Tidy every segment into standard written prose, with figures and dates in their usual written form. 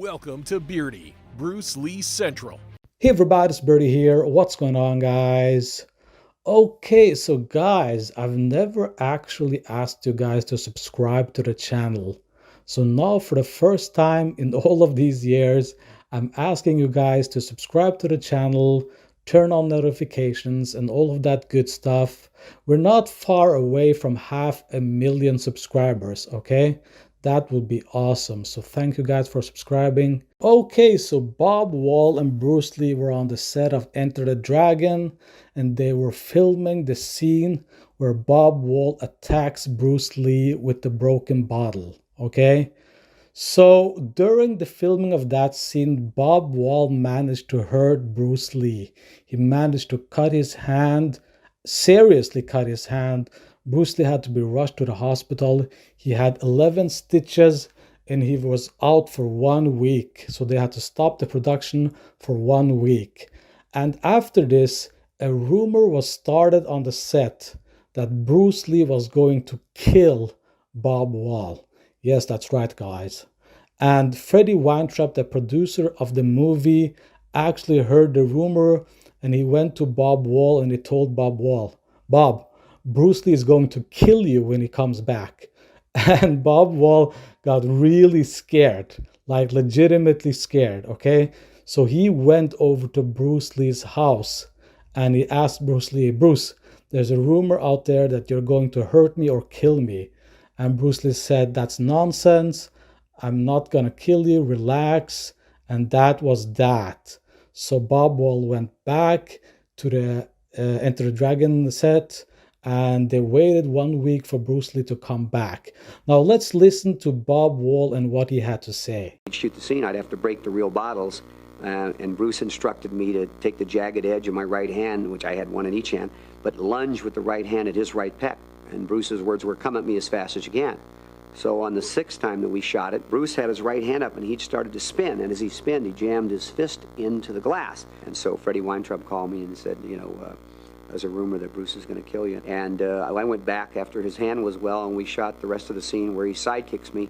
Welcome to Beardy, Bruce Lee Central. Hey everybody, it's Birdie here. What's going on, guys? Okay, so guys, I've never actually asked you guys to subscribe to the channel. So now for the first time in all of these years, I'm asking you guys to subscribe to the channel, turn on notifications and all of that good stuff. We're not far away from 500,000 subscribers, okay? That would be awesome. So thank you guys for subscribing. Okay, so Bob Wall and Bruce Lee were on the set of Enter the Dragon, and they were filming the scene where Bob Wall attacks Bruce Lee with the broken bottle. Okay, so during the filming of that scene, Bob Wall managed to hurt Bruce Lee. He managed to cut his hand, seriously cut his hand. Bruce Lee had to be rushed to the hospital. He had 11 stitches and he was out for 1 week. So they had to stop the production for 1 week. And after this, a rumor was started on the set that Bruce Lee was going to kill Bob Wall. Yes, that's right, guys. And Freddie Weintraub, the producer of the movie, actually heard the rumor and he went to Bob Wall and he told Bob Wall, "Bob, Bruce Lee is going to kill you when he comes back." And Bob Wall got really scared, like legitimately scared, okay? So he went over to Bruce Lee's house and he asked Bruce Lee, "Bruce, there's a rumor out there that you're going to hurt me or kill me." And Bruce Lee said, "That's nonsense. I'm not gonna kill you, relax." And that was that. So Bob Wall went back to the Enter the Dragon set, and they waited 1 week for Bruce Lee to come back. Now let's listen to Bob Wall and what he had to say. To shoot the scene, I'd have to break the real bottles, and Bruce instructed me to take the jagged edge of my right hand, which I had one in each hand, but lunge with the right hand at his right pec. And Bruce's words were, "Come at me as fast as you can." So on the 6th time that we shot it, Bruce had his right hand up and he started to spin, and as he spinned, he jammed his fist into the glass. And so Freddie Weintraub called me and said, there's a rumor that Bruce is going to kill you. And I went back after his hand was well, and we shot the rest of the scene where he sidekicks me.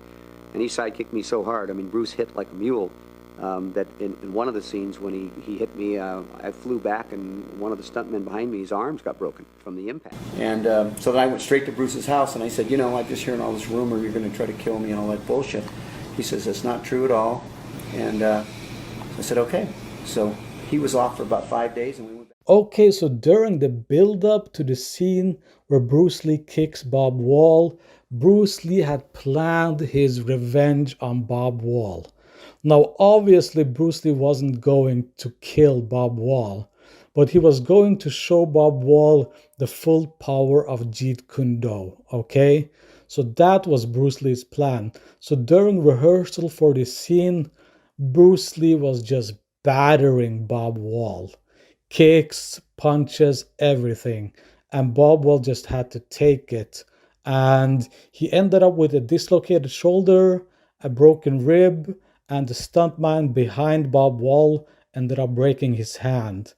And he sidekicked me so hard, I mean, Bruce hit like a mule, that in one of the scenes when he hit me, I flew back, and one of the stuntmen behind me, his arms got broken from the impact. And so then I went straight to Bruce's house, and I said, I'm just hearing all this rumor, you're going to try to kill me and all that bullshit. He says, "That's not true at all." And I said, "Okay." So he was off for about 5 days, and we went back. Okay, so during the build-up to the scene where Bruce Lee kicks Bob Wall, Bruce Lee had planned his revenge on Bob Wall. Now, obviously, Bruce Lee wasn't going to kill Bob Wall, but he was going to show Bob Wall the full power of Jeet Kune Do, okay? So that was Bruce Lee's plan. So during rehearsal for this scene, Bruce Lee was just battering Bob Wall. Kicks, punches, everything. And Bob Wall just had to take it. And he ended up with a dislocated shoulder, a broken rib, and the stuntman behind Bob Wall ended up breaking his hand.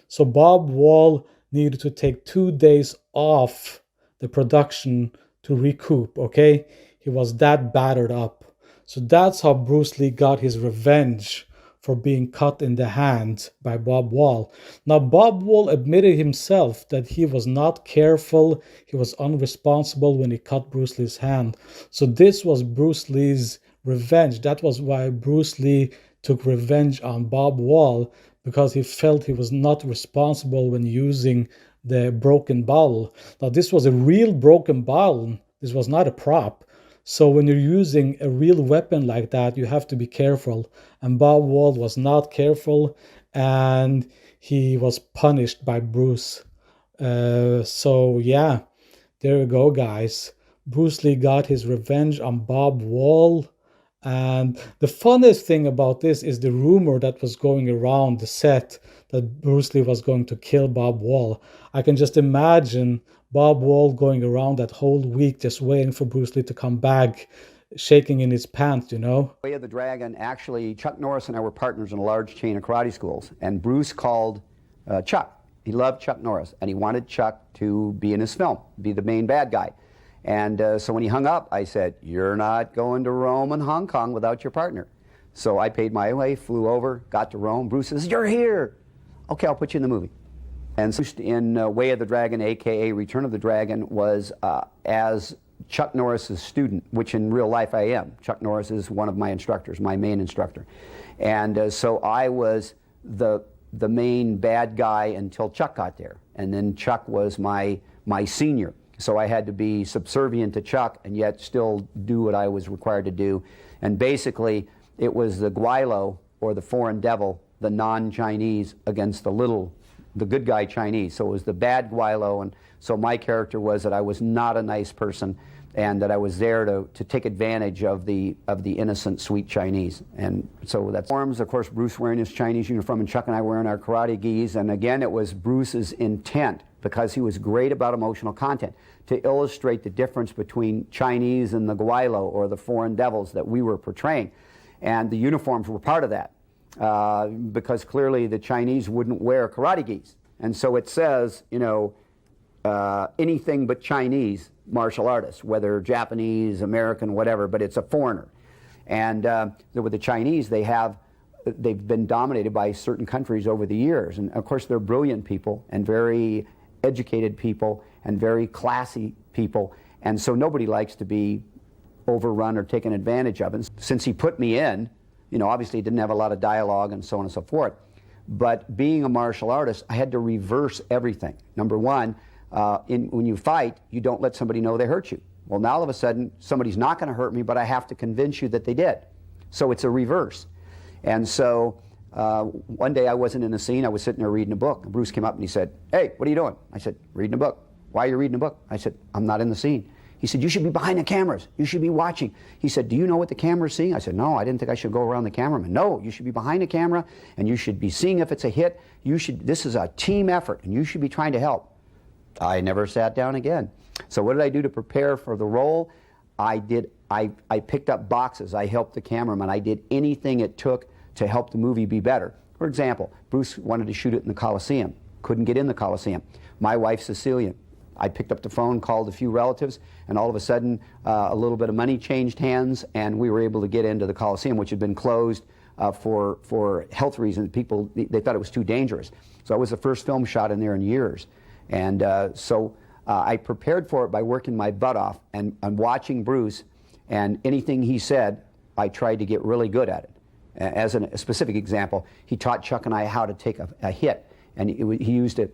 So Bob Wall needed to take 2 days off the production to recoup, okay? He was that battered up. So that's how Bruce Lee got his revenge for being cut in the hand by Bob Wall. Now, Bob Wall admitted himself that he was not careful, he was unresponsible when he cut Bruce Lee's hand. So this was Bruce Lee's revenge. That was why Bruce Lee took revenge on Bob Wall, because he felt he was not responsible when using the broken bottle. Now, this was a real broken bottle. This was not a prop. So when you're using a real weapon like that, you have to be careful. And Bob Wall was not careful, and he was punished by Bruce. So yeah, there you go, guys. Bruce Lee got his revenge on Bob Wall. And the funniest thing about this is the rumor that was going around the set that Bruce Lee was going to kill Bob Wall. I can just imagine Bob Wall going around that whole week just waiting for Bruce Lee to come back, shaking in his pants, Way of the Dragon, actually, Chuck Norris and I were partners in a large chain of karate schools, and Bruce called Chuck. He loved Chuck Norris, and he wanted Chuck to be in his film, be the main bad guy. And so when he hung up, I said, "You're not going to Rome and Hong Kong without your partner." So I paid my way, flew over, got to Rome. Bruce says, "You're here." Okay, I'll put you in the movie. And so in Way of the Dragon, a.k.a. Return of the Dragon, was as Chuck Norris's student, which in real life I am. Chuck Norris is one of my instructors, my main instructor. And so I was the main bad guy until Chuck got there. And then Chuck was my senior. So I had to be subservient to Chuck and yet still do what I was required to do. And basically, it was the Guilo, or the foreign devil, the non-Chinese, against the good guy Chinese. So it was the bad Guilo, and so my character was that I was not a nice person, and that I was there to take advantage of the innocent, sweet Chinese. And so that's forms. Of course, Bruce wearing his Chinese uniform, and Chuck and I wearing our karate gis. And again, it was Bruce's intent, because he was great about emotional content, to illustrate the difference between Chinese and the Guilo, or the foreign devils, that we were portraying. And the uniforms were part of that, because clearly the Chinese wouldn't wear karate gis. And so it says, you know, anything but Chinese martial artists, whether Japanese, American, whatever, but it's a foreigner. And with the Chinese, they've been dominated by certain countries over the years. And of course, they're brilliant people, and very educated people, and very classy people. And so nobody likes to be overrun or taken advantage of. And since he put me in, you know, obviously he didn't have a lot of dialogue and so on and so forth. But being a martial artist, I had to reverse everything. Number one, when you fight, you don't let somebody know they hurt you. Well, now all of a sudden, somebody's not going to hurt me, but I have to convince you that they did. So it's a reverse. And so one day I wasn't in a scene, I was sitting there reading a book. And Bruce came up and he said, "Hey, what are you doing?" I said, "Reading a book." "Why are you reading a book?" I said, "I'm not in the scene." He said, "You should be behind the cameras. You should be watching." He said, "Do you know what the camera's seeing?" I said, "No, I didn't think I should go around the cameraman." "No, you should be behind the camera, and you should be seeing if it's a hit. This is a team effort, and you should be trying to help." I never sat down again. So what did I do to prepare for the role? I picked up boxes. I helped the cameraman. I did anything it took to help the movie be better. For example, Bruce wanted to shoot it in the Coliseum. Couldn't get in the Coliseum. My wife's Sicilian. I picked up the phone, called a few relatives, and all of a sudden a little bit of money changed hands, and we were able to get into the Coliseum, which had been closed for health reasons. People, they thought it was too dangerous. So it was the first film shot in there in years. And so I prepared for it by working my butt off and watching Bruce, and anything he said, I tried to get really good at it. As a specific example, he taught Chuck and I how to take a hit, and he used to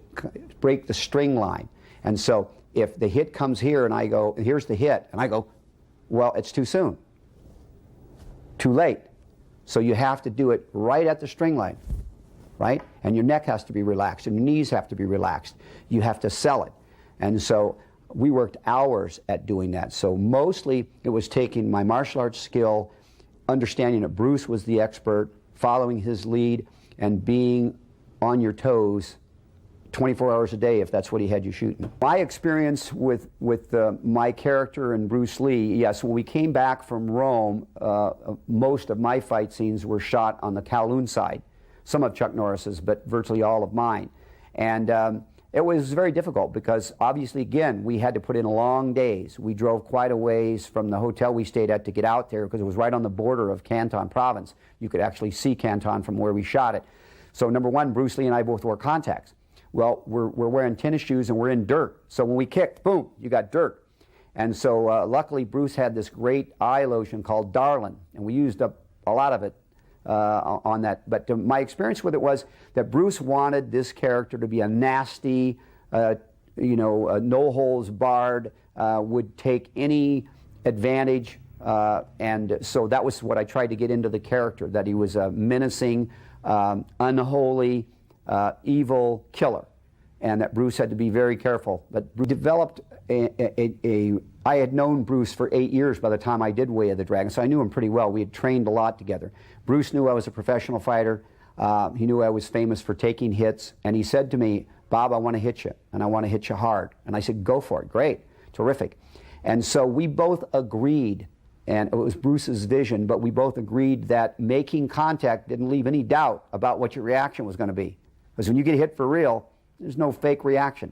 break the string line. And so if the hit comes here and I go, "Here's the hit," and I go, "Well, it's too soon, too late." So you have to do it right at the string line, right? And your neck has to be relaxed, and your knees have to be relaxed. You have to sell it. And so we worked hours at doing that. So mostly it was taking my martial arts skill, understanding that Bruce was the expert, following his lead, and being on your toes 24 hours a day if that's what he had you shooting. My experience with my character and Bruce Lee, yes, when we came back from Rome, most of my fight scenes were shot on the Kowloon side. Some of Chuck Norris's, but virtually all of mine. And it was very difficult because obviously, again, we had to put in long days. We drove quite a ways from the hotel we stayed at to get out there because it was right on the border of Canton province. You could actually see Canton from where we shot it. So number one, Bruce Lee and I both wore contacts. Well, we're wearing tennis shoes and we're in dirt. So when we kicked, boom, you got dirt. And so luckily Bruce had this great eye lotion called Darlin, and we used up a lot of it on that. But my experience with it was that Bruce wanted this character to be a nasty, no holds barred, would take any advantage. And so that was what I tried to get into the character, that he was a menacing, unholy, evil killer, and that Bruce had to be very careful. But Bruce developed I had known Bruce for 8 years by the time I did Way of the Dragon, so I knew him pretty well. We had trained a lot together. Bruce knew I was a professional fighter. He knew I was famous for taking hits, and he said to me, "Bob, I want to hit you, and I want to hit you hard." And I said, "Go for it." "Great, terrific." And so we both agreed, and it was Bruce's vision, but we both agreed that making contact didn't leave any doubt about what your reaction was going to be. Because when you get hit for real, there's no fake reaction.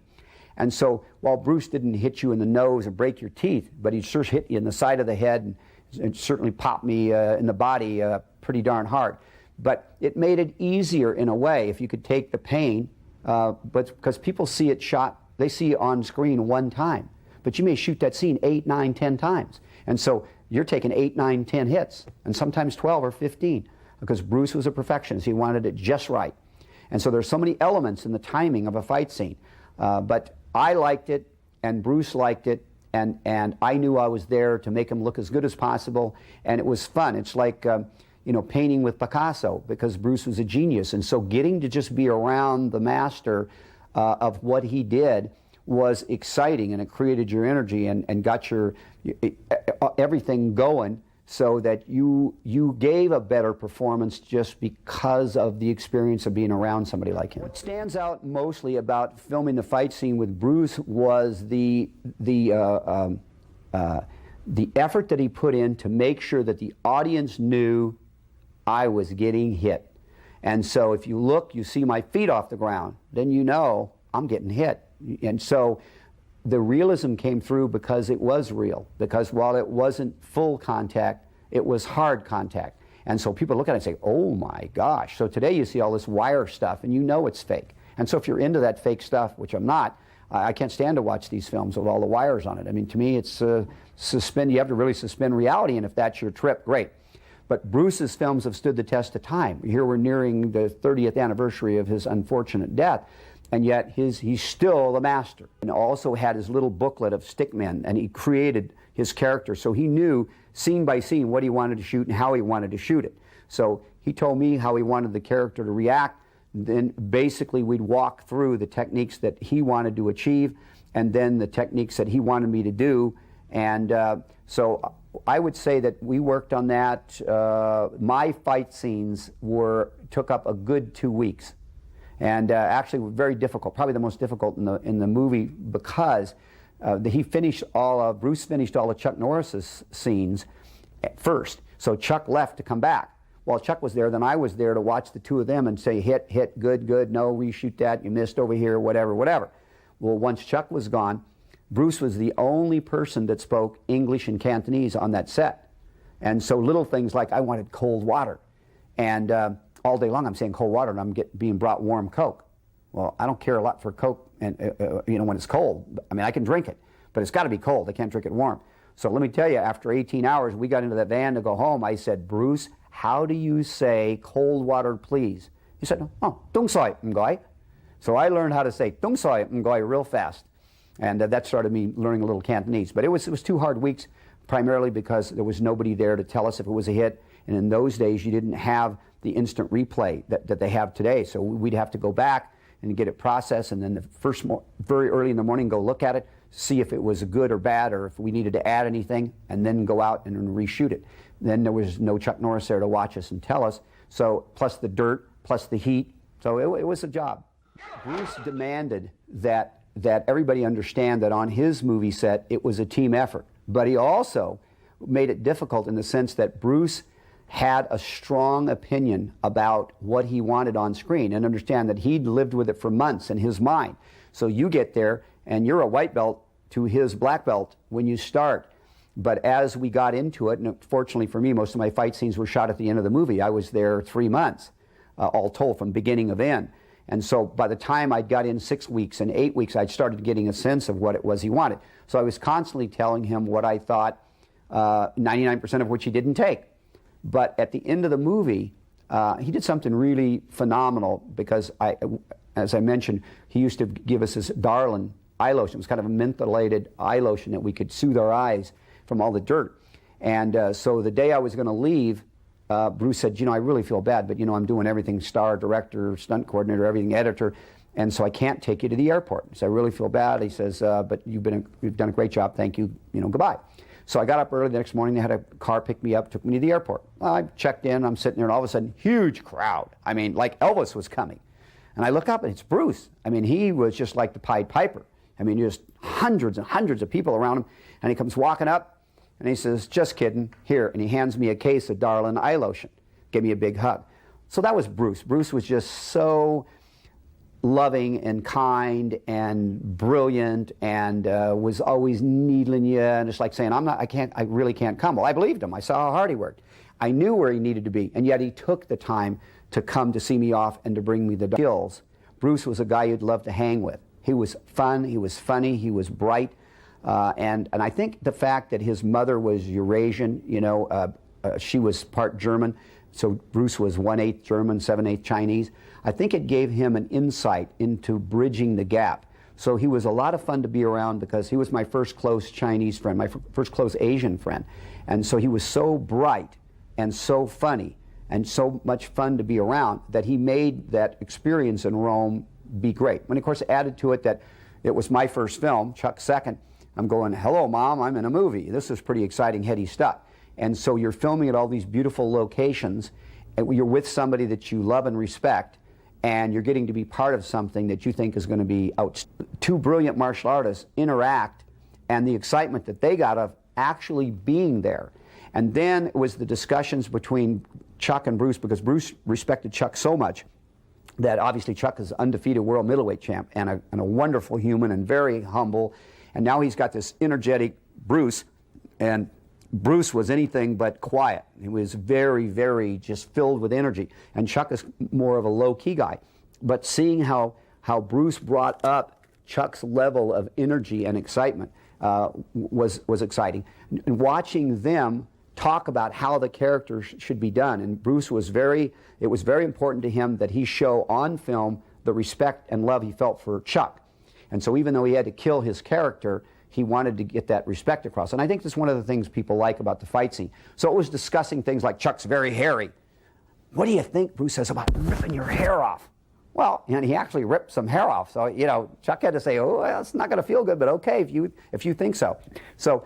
And so while Bruce didn't hit you in the nose or break your teeth, but he'd sure hit you in the side of the head It certainly popped me in the body pretty darn hard. But it made it easier in a way if you could take the pain, but because people see it shot, they see it on screen one time. But you may shoot that scene 8, 9, 10 times. And so you're taking 8, 9, 10 hits, and sometimes 12 or 15, because Bruce was a perfectionist. He wanted it just right. And so there's so many elements in the timing of a fight scene. But I liked it, and Bruce liked it, and I knew I was there to make him look as good as possible, and it was fun. It's like, you know, painting with Picasso, because Bruce was a genius. And so getting to just be around the master of what he did was exciting, and it created your energy and got your everything going, so that you gave a better performance just because of the experience of being around somebody like him. What stands out mostly about filming the fight scene with Bruce was the effort that he put in to make sure that the audience knew I was getting hit. And so if you look, you see my feet off the ground, then you know I'm getting hit. And so the realism came through because it was real, because while it wasn't full contact, it was hard contact. And so people look at it and say, oh my gosh. So today you see all this wire stuff and you know it's fake. And so if you're into that fake stuff, which I'm not, I can't stand to watch these films with all the wires on it. I mean, to me, it's you have to really suspend reality, and if that's your trip, great. But Bruce's films have stood the test of time. Here we're nearing the 30th anniversary of his unfortunate death, and yet he's still the master. And also had his little booklet of stickmen, and he created his character, so he knew scene by scene what he wanted to shoot and how he wanted to shoot it. So he told me how he wanted the character to react. Then basically we'd walk through the techniques that he wanted to achieve, and then the techniques that he wanted me to do. And so I would say that we worked on that. My fight scenes took up a good 2 weeks. And actually were very difficult, probably the most difficult in the movie, because Bruce finished all of Chuck Norris's scenes first. So Chuck left to come back. While Chuck was there, then I was there to watch the two of them and say, hit, good, no, reshoot that, you missed over here, whatever. Well, once Chuck was gone, Bruce was the only person that spoke English and Cantonese on that set. And so little things like, I wanted cold water. And all day long I'm saying cold water, and I'm being brought warm Coke. Well, I don't care a lot for Coke, and you know, when it's cold. I mean, I can drink it, but it's got to be cold. I can't drink it warm. So let me tell you, after 18 hours, we got into that van to go home. I said, Bruce, how do you say cold water, please? He said, oh, tung soi ngoy. So I learned how to say tung soi ngoy real fast, and that started me learning a little Cantonese. But it was 2 hard weeks, primarily because there was nobody there to tell us if it was a hit. And in those days, you didn't have the instant replay that they have today. So we'd have to go back and get it processed, and then very early in the morning, go look at it, see if it was good or bad, or if we needed to add anything, and then go out and reshoot it. Then there was no Chuck Norris there to watch us and tell us. So plus the dirt, plus the heat. So it was a job. Bruce demanded that everybody understand that on his movie set, it was a team effort. But he also made it difficult in the sense that Bruce had a strong opinion about what he wanted on screen, and understand that he'd lived with it for months in his mind. So you get there and you're a white belt to his black belt when you start. But as we got into it, and fortunately for me, most of my fight scenes were shot at the end of the movie. I was there 3 months, all told, from beginning of end. And so by the time I got in 6 weeks and 8 weeks, I'd started getting a sense of what it was he wanted. So I was constantly telling him what I thought, 99% of which he didn't take. But at the end of the movie, he did something really phenomenal, because as I mentioned, he used to give us this 𝘽𝙧𝙪𝙘 eye lotion. It was kind of a mentholated eye lotion that we could soothe our eyes from all the dirt. And so the day I was going to leave, Bruce said, you know, I really feel bad, but you know, I'm doing everything, star, director, stunt coordinator, everything, editor, and so I can't take you to the airport. So I really feel bad. He says, but you've done a great job, thank you, you know, goodbye. So I got up early the next morning. They had a car pick me up, took me to the airport. I checked in, I'm sitting there, and all of a sudden, huge crowd. I mean, like Elvis was coming. And I look up, and it's Bruce. I mean, he was just like the Pied Piper. I mean, just hundreds and hundreds of people around him. And he comes walking up, and he says, just kidding, here. And he hands me a case of 𝘽𝙧𝙪𝙘 eye lotion. Gave me a big hug. So that was Bruce. Bruce was just so loving and kind and brilliant and was always needling you, and it's like saying, I really can't come. Well, I believed him. I saw how hard he worked. I knew where he needed to be, and yet he took the time to come to see me off and to bring me the skills. Bruce was a guy you'd love to hang with. He was fun, he was funny, he was bright, and I think the fact that his mother was Eurasian, you know, she was part German, so Bruce was 1/8 German, 7/8 Chinese. I think it gave him an insight into bridging the gap. So he was a lot of fun to be around because he was my first close Chinese friend, my first close Asian friend. And so he was so bright and so funny and so much fun to be around that he made that experience in Rome be great. When, of course, added to it that it was my first film, Chuck's second, I'm going, hello, Mom, I'm in a movie. This is pretty exciting, heady stuff. And so you're filming at all these beautiful locations, and you're with somebody that you love and respect, and you're getting to be part of something that you think is going to be out. Two brilliant martial artists interact, and the excitement that they got of actually being there. And then it was the discussions between Chuck and Bruce, because Bruce respected Chuck so much that obviously Chuck is undefeated world middleweight champ and a wonderful human and very humble. And now he's got this energetic Bruce, and Bruce was anything but quiet. He was very, very just filled with energy. And Chuck is more of a low-key guy. But seeing how Bruce brought up Chuck's level of energy and excitement was exciting. And watching them talk about how the characters should be done. And Bruce was it was very important to him that he show on film the respect and love he felt for Chuck. And so even though he had to kill his character, he wanted to get that respect across. And I think that's one of the things people like about the fight scene. So it was discussing things like Chuck's very hairy. What do you think, Bruce says, about ripping your hair off? Well, and he actually ripped some hair off. So, you know, Chuck had to say, oh, well, it's not going to feel good, but okay if you think so. So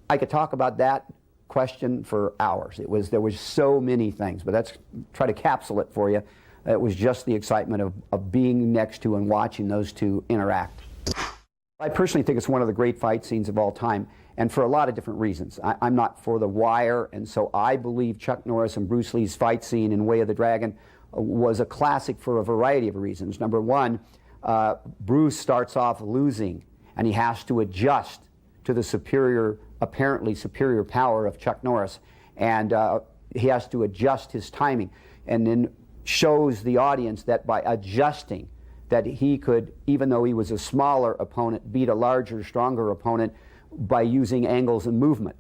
I could talk about that question for hours. There was so many things, but let's try to capsule it for you. It was just the excitement of being next to and watching those two interact. I personally think it's one of the great fight scenes of all time, and for a lot of different reasons. I'm not for The Wire, and so I believe Chuck Norris and Bruce Lee's fight scene in Way of the Dragon was a classic for a variety of reasons. Number one, Bruce starts off losing, and he has to adjust to the apparently superior power of Chuck Norris, and he has to adjust his timing, and then shows the audience that by adjusting, that he could, even though he was a smaller opponent, beat a larger, stronger opponent by using angles and movement.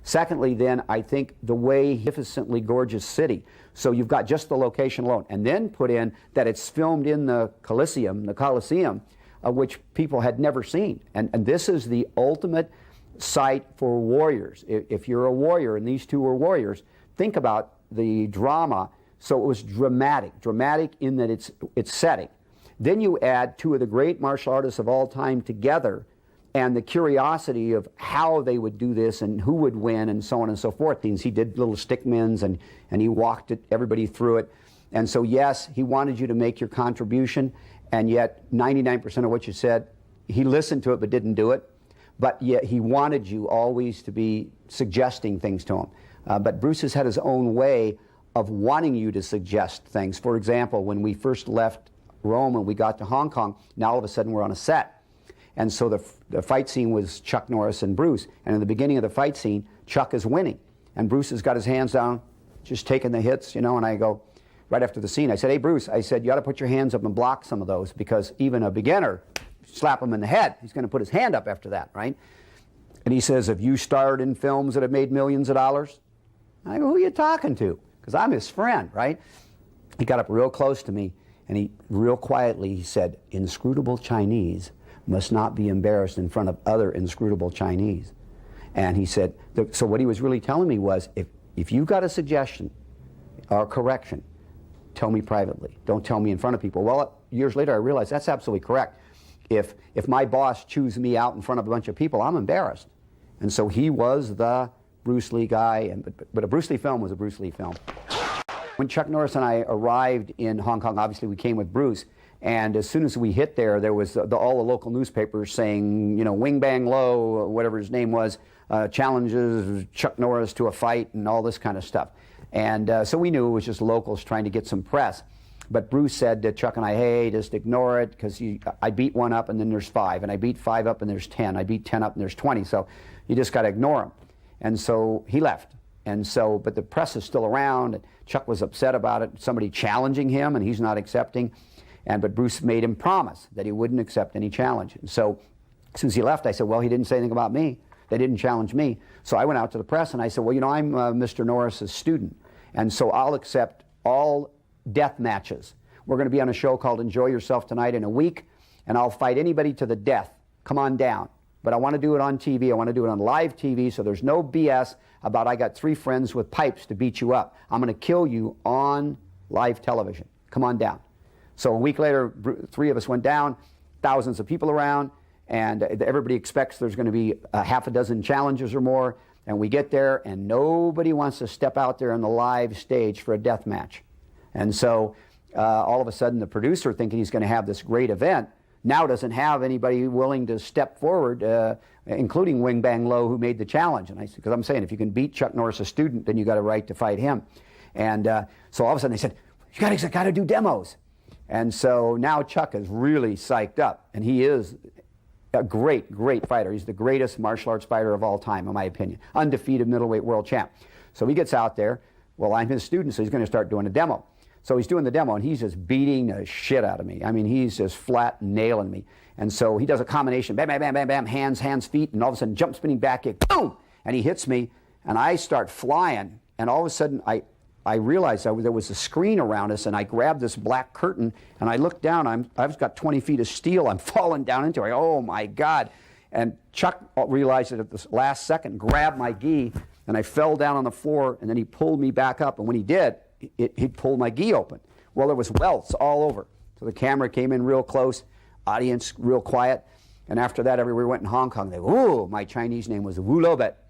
Secondly, then, I think the way magnificently gorgeous city. So you've got just the location alone, and then put in that it's filmed in the Coliseum, which people had never seen. And this is the ultimate site for warriors. If you're a warrior, and these two were warriors, think about the drama. So it was dramatic in that its setting. Then you add two of the great martial artists of all time together, and the curiosity of how they would do this and who would win and so on and so forth. He did little stickmans and he walked everybody through it. And so yes, he wanted you to make your contribution, and yet 99% of what you said, he listened to it but didn't do it. But yet he wanted you always to be suggesting things to him. But Bruce has had his own way of wanting you to suggest things. For example, when we first left Rome and we got to Hong Kong, now all of a sudden we're on a set. And so the fight scene was Chuck Norris and Bruce. And in the beginning of the fight scene, Chuck is winning. And Bruce has got his hands down, just taking the hits, you know, and I go, right after the scene, I said, hey, Bruce, I said, you ought to put your hands up and block some of those, because even a beginner, slap him in the head, he's going to put his hand up after that, right? And he says, have you starred in films that have made millions of dollars? I go, who are you talking to? Because I'm his friend, right? He got up real close to me, and he, real quietly, he said, inscrutable Chinese must not be embarrassed in front of other inscrutable Chinese. And he said, so what he was really telling me was, if you got a suggestion or correction, tell me privately. Don't tell me in front of people. Well, years later, I realized that's absolutely correct. If my boss chews me out in front of a bunch of people, I'm embarrassed. And so he was the Bruce Lee guy, but a Bruce Lee film was a Bruce Lee film. When Chuck Norris and I arrived in Hong Kong, obviously we came with Bruce, and as soon as we hit there was all the local newspapers saying, you know, Wing Bang Lo, whatever his name was, challenges Chuck Norris to a fight and all this kind of stuff. And so we knew it was just locals trying to get some press. But Bruce said to Chuck and I, hey, just ignore it, because I beat 1 up and then there's 5, and I beat 5 up and there's 10, I beat 10 up and there's 20, so you just got to ignore him. And so he left. And so, but the press is still around, and Chuck was upset about it, somebody challenging him, and he's not accepting. But Bruce made him promise that he wouldn't accept any challenge. And so as soon as he left, I said, well, he didn't say anything about me. They didn't challenge me. So I went out to the press and I said, well, you know, I'm Mr. Norris's student, and so I'll accept all death matches. We're going to be on a show called Enjoy Yourself Tonight in a week, and I'll fight anybody to the death. Come on down. But I want to do it on TV. I want to do it on live TV, so there's no BS about I got 3 friends with pipes to beat you up. I'm going to kill you on live television. Come on down. So a week later, 3 of us went down, thousands of people around, and everybody expects there's going to be half a dozen challenges or more, and we get there, and nobody wants to step out there on the live stage for a death match. And so all of a sudden, the producer, thinking he's going to have this great event, now doesn't have anybody willing to step forward, including Wing Bang Lo, who made the challenge. And I said, because I'm saying, if you can beat Chuck Norris, a student, then you got a right to fight him. And so all of a sudden they said, you got to do demos. And so now Chuck is really psyched up, and he is a great, great fighter. He's the greatest martial arts fighter of all time, in my opinion. Undefeated middleweight world champ. So he gets out there. Well, I'm his student, so he's going to start doing a demo. So he's doing the demo, and he's just beating the shit out of me. I mean, he's just flat nailing me. And so he does a combination, bam, bam, bam, bam, bam, hands, feet, and all of a sudden jump spinning back kick, boom! And he hits me, and I start flying, and all of a sudden I realized there was a screen around us, and I grabbed this black curtain, and I looked down. I've got 20 feet of steel. I'm falling down into it. Oh, my God. And Chuck realized it at the last second, grabbed my gi, and I fell down on the floor, and then he pulled me back up. And when he did, he pulled my gi open. Well, there was welts all over. So the camera came in real close, audience real quiet. And after that, everywhere we went in Hong Kong, they go, ooh, my Chinese name was Wu Lo Bet.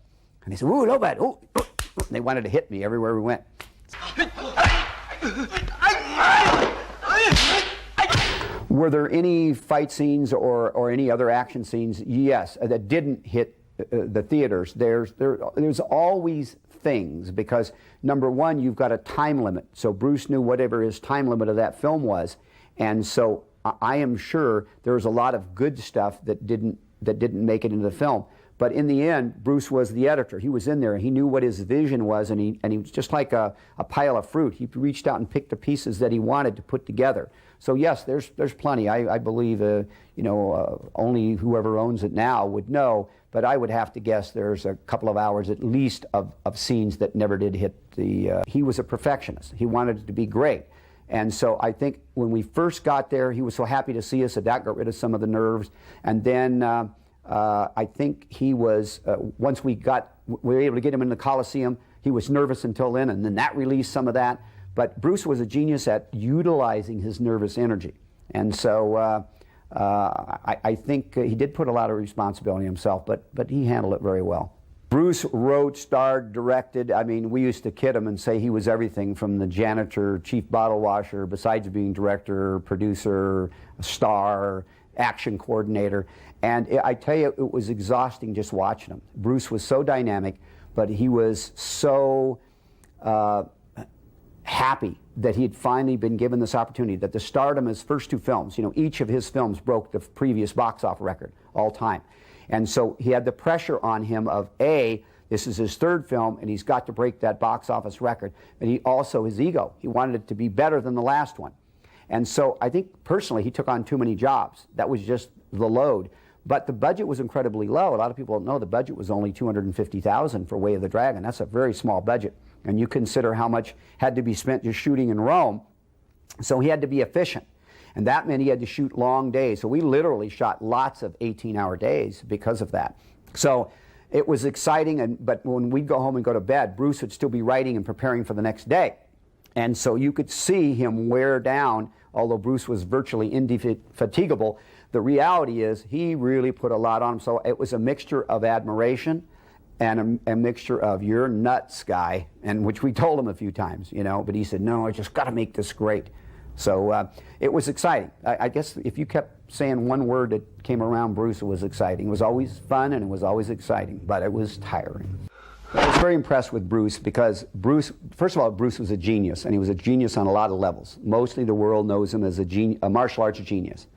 And they said, Wu Lo Bet, ooh. And they wanted to hit me everywhere we went. Were there any fight scenes or any other action scenes? Yes, that didn't hit the theaters. There's always things, because number one, you've got a time limit. So Bruce knew whatever his time limit of that film was, and so I am sure there was a lot of good stuff that didn't make it into the film. But in the end, Bruce was the editor. He was in there, and he knew what his vision was, and he was just like a pile of fruit. He reached out and picked the pieces that he wanted to put together. So yes, there's plenty. I believe only whoever owns it now would know, but I would have to guess there's a couple of hours at least of scenes that never did hit the... He was a perfectionist. He wanted it to be great. And so I think when we first got there, he was so happy to see us that got rid of some of the nerves. And then I think he was, once we were able to get him in the Coliseum, he was nervous until then, and then that released some of that. But Bruce was a genius at utilizing his nervous energy. And so I think he did put a lot of responsibility on himself, but he handled it very well. Bruce wrote, starred, directed. I mean, we used to kid him and say he was everything from the janitor, chief bottle washer, besides being director, producer, star, action coordinator. And I tell you, it was exhausting just watching him. Bruce was so dynamic, but he was so happy that he had finally been given this opportunity, that the stardom of his first 2 films, each of his films broke the previous box office record all time. And so he had the pressure on him of, A, this is his 3rd film, and he's got to break that box office record. But he also, his ego, he wanted it to be better than the last one. And so I think personally he took on too many jobs. That was just the load. But the budget was incredibly low. A lot of people don't know the budget was only $250,000 for Way of the Dragon. That's a very small budget. And you consider how much had to be spent just shooting in Rome. So he had to be efficient. And that meant he had to shoot long days. So we literally shot lots of 18-hour days because of that. So it was exciting, but when we'd go home and go to bed, Bruce would still be writing and preparing for the next day. And so you could see him wear down, although Bruce was virtually indefatigable. The reality is he really put a lot on him. So it was a mixture of admiration and a mixture of, you're nuts, guy, and which we told him a few times, but he said, no, I just got to make this great. So it was exciting. I guess if you kept saying one word that came around Bruce, it was exciting. It was always fun and it was always exciting, but it was tiring. I was very impressed with Bruce because Bruce, first of all, Bruce was a genius, and he was a genius on a lot of levels. Mostly the world knows him as a martial arts genius.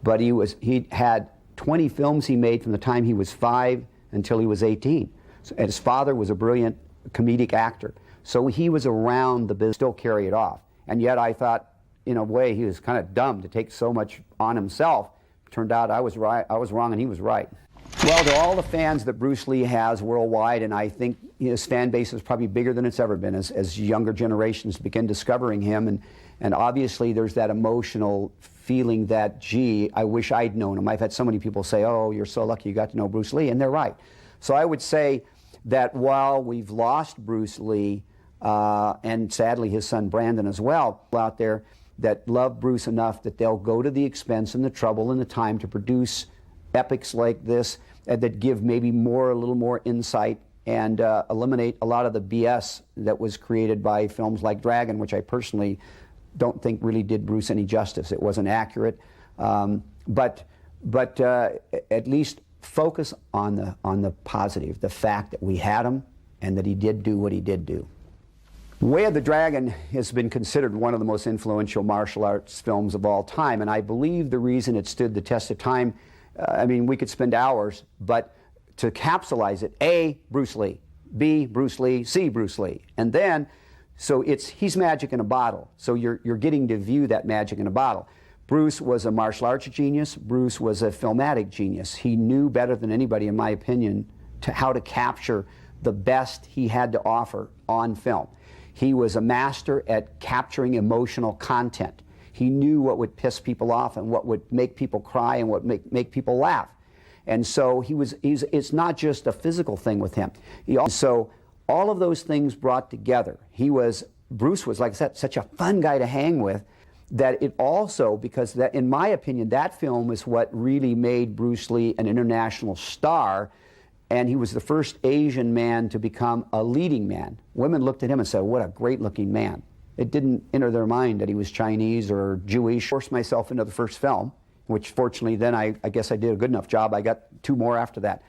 But he had 20 films he made from the time he was 5 until he was 18. So, and his father was a brilliant comedic actor. So he was around the business, still carry it off. And yet I thought, in a way, he was kind of dumb to take so much on himself. Turned out I was right, I was wrong, and he was right. Well, to all the fans that Bruce Lee has worldwide, and I think his fan base is probably bigger than it's ever been as younger generations begin discovering him, and obviously there's that emotional feeling that, gee, I wish I'd known him. I've had so many people say, oh, you're so lucky you got to know Bruce Lee, and they're right. So I would say that while we've lost Bruce Lee, and sadly his son Brandon as well, out there that love Bruce enough that they'll go to the expense and the trouble and the time to produce epics like this that give maybe a little more insight and eliminate a lot of the BS that was created by films like Dragon, which I personally don't think really did Bruce any justice. It wasn't accurate, but at least focus on the positive, the fact that we had him and that he did do what he did do. Way of the Dragon has been considered one of the most influential martial arts films of all time, and I believe the reason it stood the test of time, I mean, we could spend hours, but to capsulize it, A, Bruce Lee, B, Bruce Lee, C, Bruce Lee, and then, so he's magic in a bottle, so you're getting to view that magic in a bottle. Bruce was a martial arts genius. Bruce was a filmatic genius. He knew better than anybody, in my opinion, how to capture the best he had to offer on film. He was a master at capturing emotional content. He knew what would piss people off and what would make people cry and what make people laugh. And so it's not just a physical thing with him. So all of those things brought together. Bruce was, like I said, such a fun guy to hang with, that it also, because that, in my opinion, that film is what really made Bruce Lee an international star, and he was the first Asian man to become a leading man. Women looked at him and said, what a great looking man. It didn't enter their mind that he was Chinese or Jewish. I forced myself into the first film, which fortunately then I guess I did a good enough job. I got 2 more after that.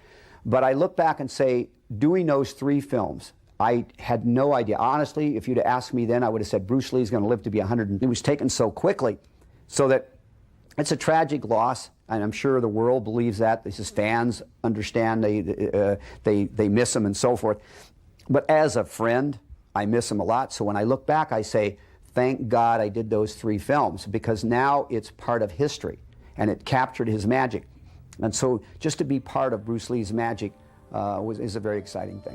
But I look back and say, doing those 3 films, I had no idea. Honestly, if you'd have asked me then, I would have said Bruce Lee's going to live to be 100. It was taken so quickly, so that it's a tragic loss, and I'm sure the world believes that. His fans understand, they miss him and so forth. But as a friend, I miss him a lot. So when I look back, I say, thank God I did those 3 films, because now it's part of history, and it captured his magic. And so just to be part of Bruce Lee's magic is a very exciting thing.